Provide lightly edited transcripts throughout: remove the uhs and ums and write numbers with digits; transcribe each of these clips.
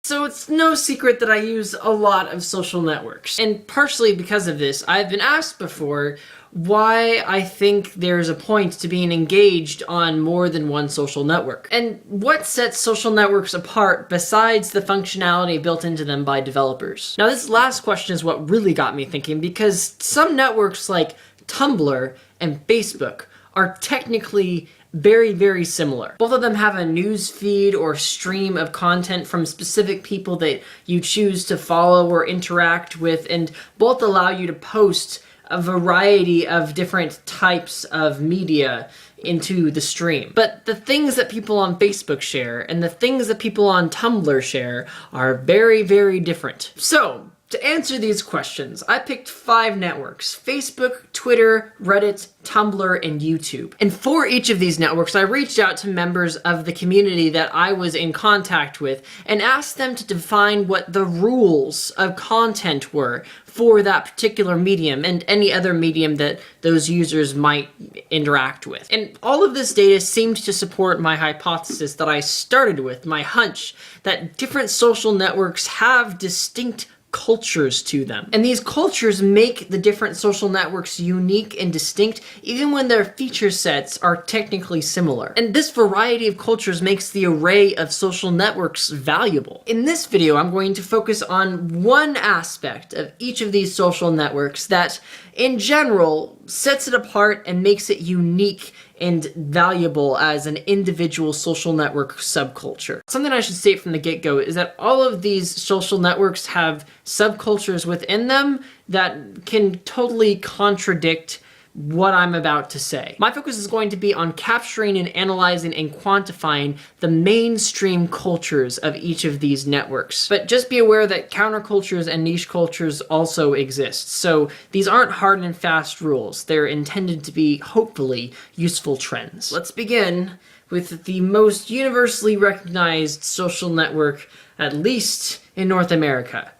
So it's no secret that I use a lot of social networks. And partially because of this, I've been asked before why I think there's a point to being engaged on more than one social network. And what sets social networks apart besides the functionality built into them by developers? Now, this last question is what really got me thinking, because some networks like Tumblr and Facebook are technically very, very similar. Both of them have a news feed or stream of content from specific people that you choose to follow or interact with, and both allow you to post a variety of different types of media into the stream. But the things that people on Facebook share and the things that people on Tumblr share are very, very different. So, to answer these questions, I picked 5 networks: Facebook, Twitter, Reddit, Tumblr, and YouTube. And for each of these networks, I reached out to members of the community that I was in contact with and asked them to define what the rules of content were for that particular medium and any other medium that those users might interact with. And all of this data seemed to support my hypothesis that I started with, my hunch that different social networks have distinct cultures to them. And these cultures make the different social networks unique and distinct, even when their feature sets are technically similar. And this variety of cultures makes the array of social networks valuable. In this video, I'm going to focus on one aspect of each of these social networks that, in general, sets it apart and makes it unique and valuable as an individual social network subculture. Something I should state from the get-go is that all of these social networks have subcultures within them that can totally contradict what I'm about to say. My focus is going to be on capturing and analyzing and quantifying the mainstream cultures of each of these networks. But just be aware that countercultures and niche cultures also exist. So these aren't hard and fast rules. They're intended to be, hopefully, useful trends. Let's begin with the most universally recognized social network, at least in North America: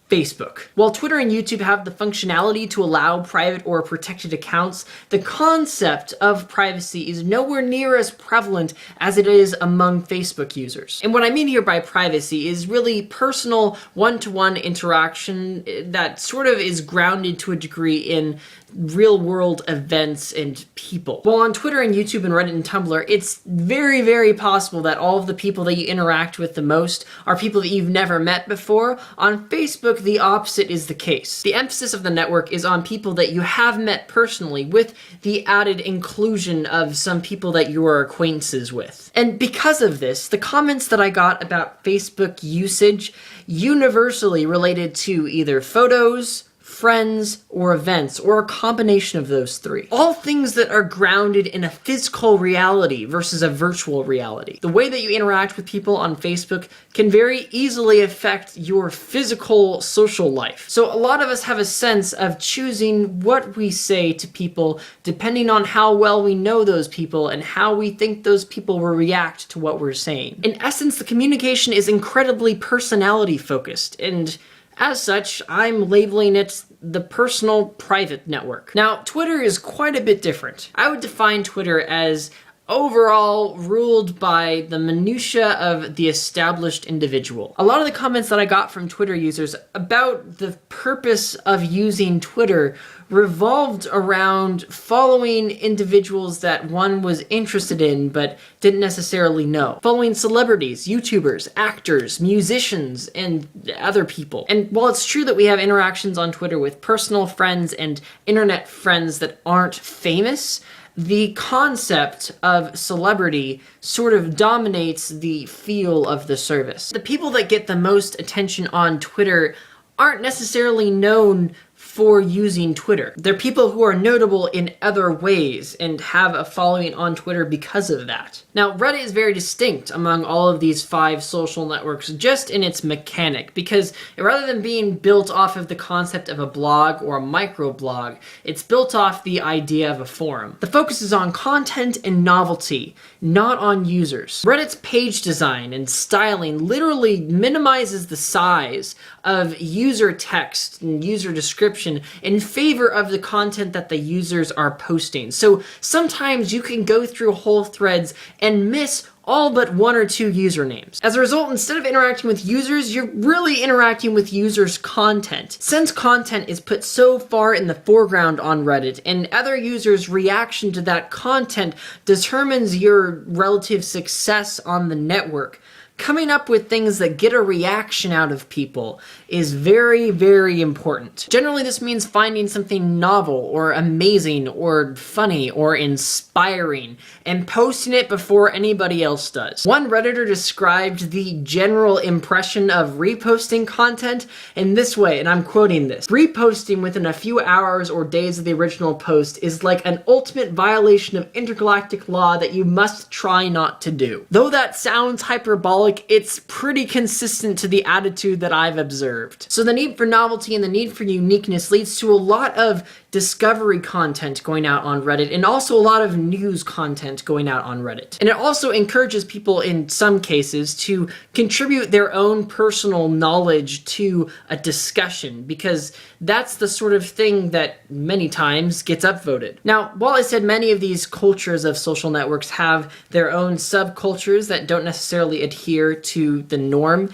Facebook. While Twitter and YouTube have the functionality to allow private or protected accounts, the concept of privacy is nowhere near as prevalent as it is among Facebook users. And what I mean here by privacy is really personal one-to-one interaction that sort of is grounded to a degree in real-world events and people. While on Twitter and YouTube and Reddit and Tumblr, it's very, very possible that all of the people that you interact with the most are people that you've never met before. On Facebook, the opposite is the case. The emphasis of the network is on people that you have met personally, with the added inclusion of some people that you are acquaintances with. And because of this, the comments that I got about Facebook usage universally related to either photos, friends, or events, or a combination of those three. All things that are grounded in a physical reality versus a virtual reality. The way that you interact with people on Facebook can very easily affect your physical social life. So a lot of us have a sense of choosing what we say to people depending on how well we know those people and how we think those people will react to what we're saying. In essence, the communication is incredibly personality focused, and as such, I'm labeling it the personal private network. Now, Twitter is quite a bit different. I would define Twitter as overall ruled by the minutiae of the established individual. A lot of the comments that I got from Twitter users about the purpose of using Twitter revolved around following individuals that one was interested in but didn't necessarily know. Following celebrities, YouTubers, actors, musicians, and other people. And while it's true that we have interactions on Twitter with personal friends and internet friends that aren't famous, the concept of celebrity sort of dominates the feel of the service. The people that get the most attention on Twitter aren't necessarily known for using Twitter. They're people who are notable in other ways and have a following on Twitter because of that. Now, Reddit is very distinct among all of these 5 social networks just in its mechanic, because rather than being built off of the concept of a blog or a microblog, it's built off the idea of a forum. The focus is on content and novelty, not on users. Reddit's page design and styling literally minimizes the size of user text and user description in favor of the content that the users are posting. So sometimes you can go through whole threads and miss all but one or two usernames. As a result, instead of interacting with users, you're really interacting with users' content. Since content is put so far in the foreground on Reddit, and other users' reaction to that content determines your relative success on the network, coming up with things that get a reaction out of people is very, very important. Generally, this means finding something novel or amazing or funny or inspiring and posting it before anybody else does. One Redditor described the general impression of reposting content in this way, and I'm quoting this: "Reposting within a few hours or days of the original post is like an ultimate violation of intergalactic law that you must try not to do." Though that sounds hyperbolic, it's pretty consistent to the attitude that I've observed. So the need for novelty and the need for uniqueness leads to a lot of discovery content going out on Reddit, and also a lot of news content going out on Reddit. And it also encourages people, in some cases, to contribute their own personal knowledge to a discussion, because that's the sort of thing that many times gets upvoted. Now, while I said many of these cultures of social networks have their own subcultures that don't necessarily adhere to the norm,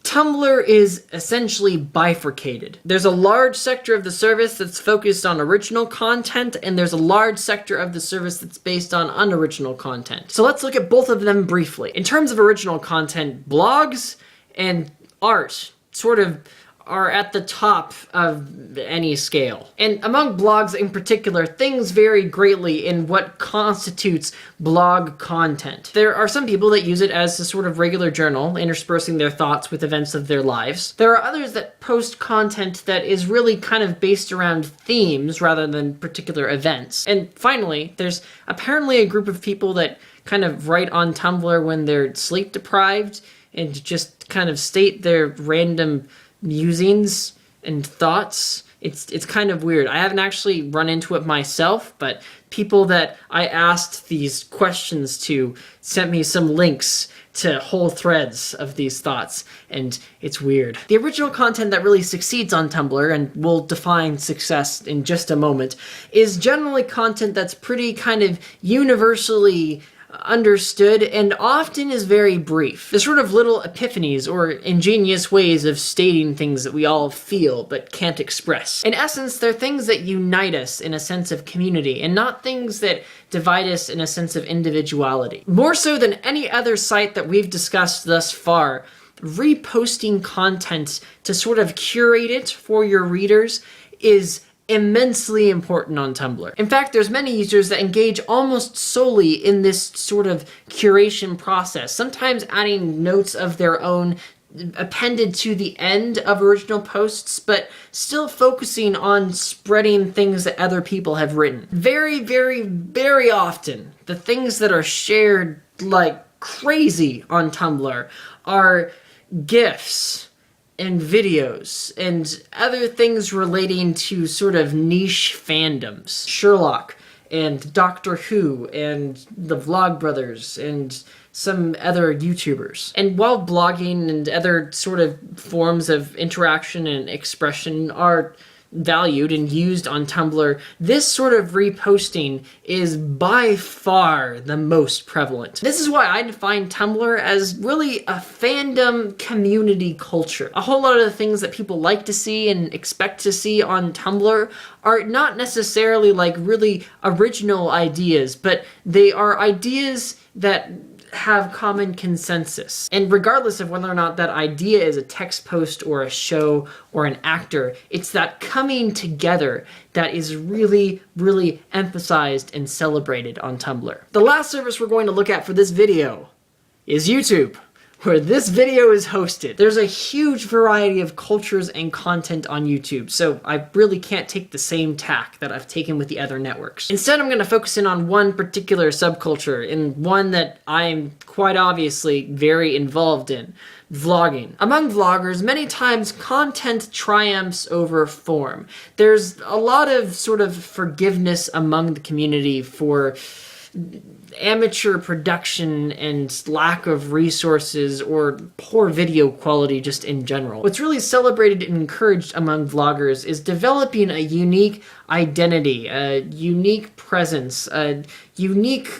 Tumblr is essentially bifurcated. There's a large sector of the service that's focused on original content, and there's a large sector of the service that's based on unoriginal content. So let's look at both of them briefly. In terms of original content, blogs and art sort of are at the top of any scale. And among blogs in particular, things vary greatly in what constitutes blog content. There are some people that use it as a sort of regular journal, interspersing their thoughts with events of their lives. There are others that post content that is really kind of based around themes rather than particular events. And finally, there's apparently a group of people that kind of write on Tumblr when they're sleep deprived and just kind of state their random musings and thoughts. It's kind of weird. I haven't actually run into it myself, but people that I asked these questions to sent me some links to whole threads of these thoughts, and it's weird. The original content that really succeeds on Tumblr, and we'll define success in just a moment, is generally content that's pretty kind of universally understood and often is very brief. They're sort of little epiphanies or ingenious ways of stating things that we all feel but can't express. In essence, they're things that unite us in a sense of community and not things that divide us in a sense of individuality. More so than any other site that we've discussed thus far, reposting content to sort of curate it for your readers is immensely important on Tumblr. In fact, there's many users that engage almost solely in this sort of curation process, sometimes adding notes of their own appended to the end of original posts, but still focusing on spreading things that other people have written. Very, very, very often, the things that are shared like crazy on Tumblr are GIFs and videos and other things relating to sort of niche fandoms. Sherlock and Doctor Who and the Vlogbrothers and some other YouTubers. And while blogging and other sort of forms of interaction and expression are valued and used on Tumblr, this sort of reposting is by far the most prevalent. This is why I define Tumblr as really a fandom community culture. A whole lot of the things that people like to see and expect to see on Tumblr are not necessarily like really original ideas, but they are ideas that have common consensus. And regardless of whether or not that idea is a text post or a show or an actor, it's that coming together that is really, really emphasized and celebrated on Tumblr. The last service we're going to look at for this video is YouTube, where this video is hosted. There's a huge variety of cultures and content on YouTube, so I really can't take the same tack that I've taken with the other networks. Instead, I'm going to focus in on one particular subculture, and one that I'm quite obviously very involved in: vlogging. Among vloggers, many times content triumphs over form. There's a lot of sort of forgiveness among the community for amateur production and lack of resources or poor video quality just in general. What's really celebrated and encouraged among vloggers is developing a unique identity, a unique presence, a unique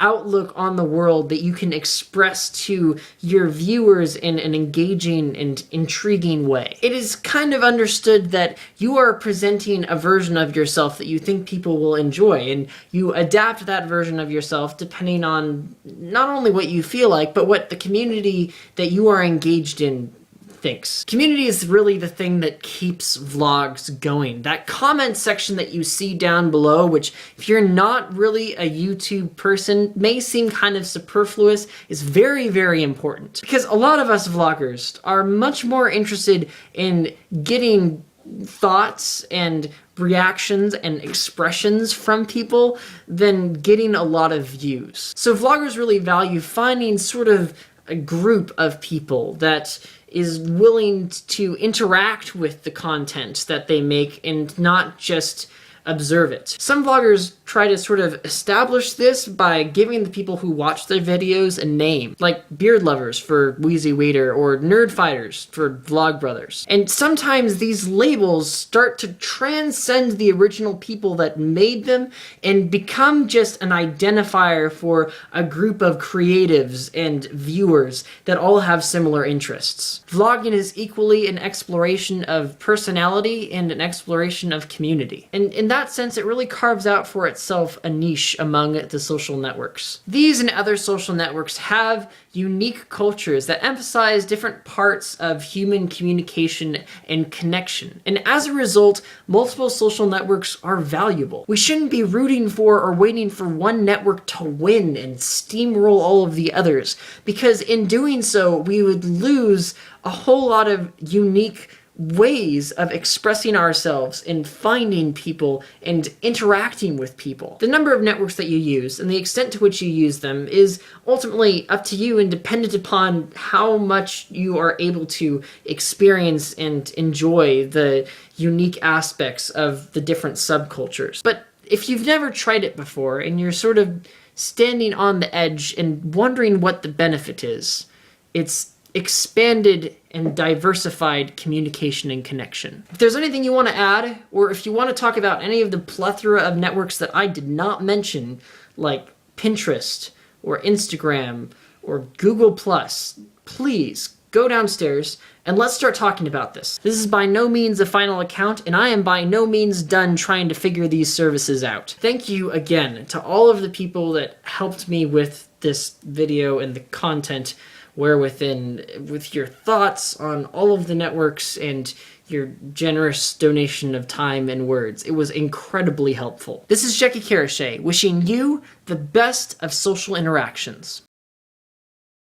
outlook on the world that you can express to your viewers in an engaging and intriguing way. It is kind of understood that you are presenting a version of yourself that you think people will enjoy, and you adapt that version of yourself depending on not only what you feel like, but what the community that you are engaged in thinks. Community is really the thing that keeps vlogs going. That comment section that you see down below, which if you're not really a YouTube person may seem kind of superfluous, is very, very important. Because a lot of us vloggers are much more interested in getting thoughts and reactions and expressions from people than getting a lot of views. So vloggers really value finding sort of a group of people that is willing to interact with the content that they make and not just observe it. Some vloggers try to sort of establish this by giving the people who watch their videos a name, like Beard Lovers for Wheezy Waiter or Nerd Fighters for Vlogbrothers. And sometimes these labels start to transcend the original people that made them and become just an identifier for a group of creatives and viewers that all have similar interests. Vlogging is equally an exploration of personality and an exploration of community. And in that sense, it really carves out for itself a niche among the social networks. These and other social networks have unique cultures that emphasize different parts of human communication and connection. And as a result, multiple social networks are valuable. We shouldn't be rooting for or waiting for one network to win and steamroll all of the others, because in doing so, we would lose a whole lot of unique ways of expressing ourselves and finding people and interacting with people. The number of networks that you use and the extent to which you use them is ultimately up to you and dependent upon how much you are able to experience and enjoy the unique aspects of the different subcultures. But if you've never tried it before and you're sort of standing on the edge and wondering what the benefit is, it's expanded and diversified communication and connection. If there's anything you want to add, or if you want to talk about any of the plethora of networks that I did not mention, like Pinterest or Instagram or Google+, please go downstairs and let's start talking about this. This is by no means a final account, and I am by no means done trying to figure these services out. Thank you again to all of the people that helped me with this video and the content with your thoughts on all of the networks and your generous donation of time and words. It was incredibly helpful. This is Jacke Karashae, wishing you the best of social interactions.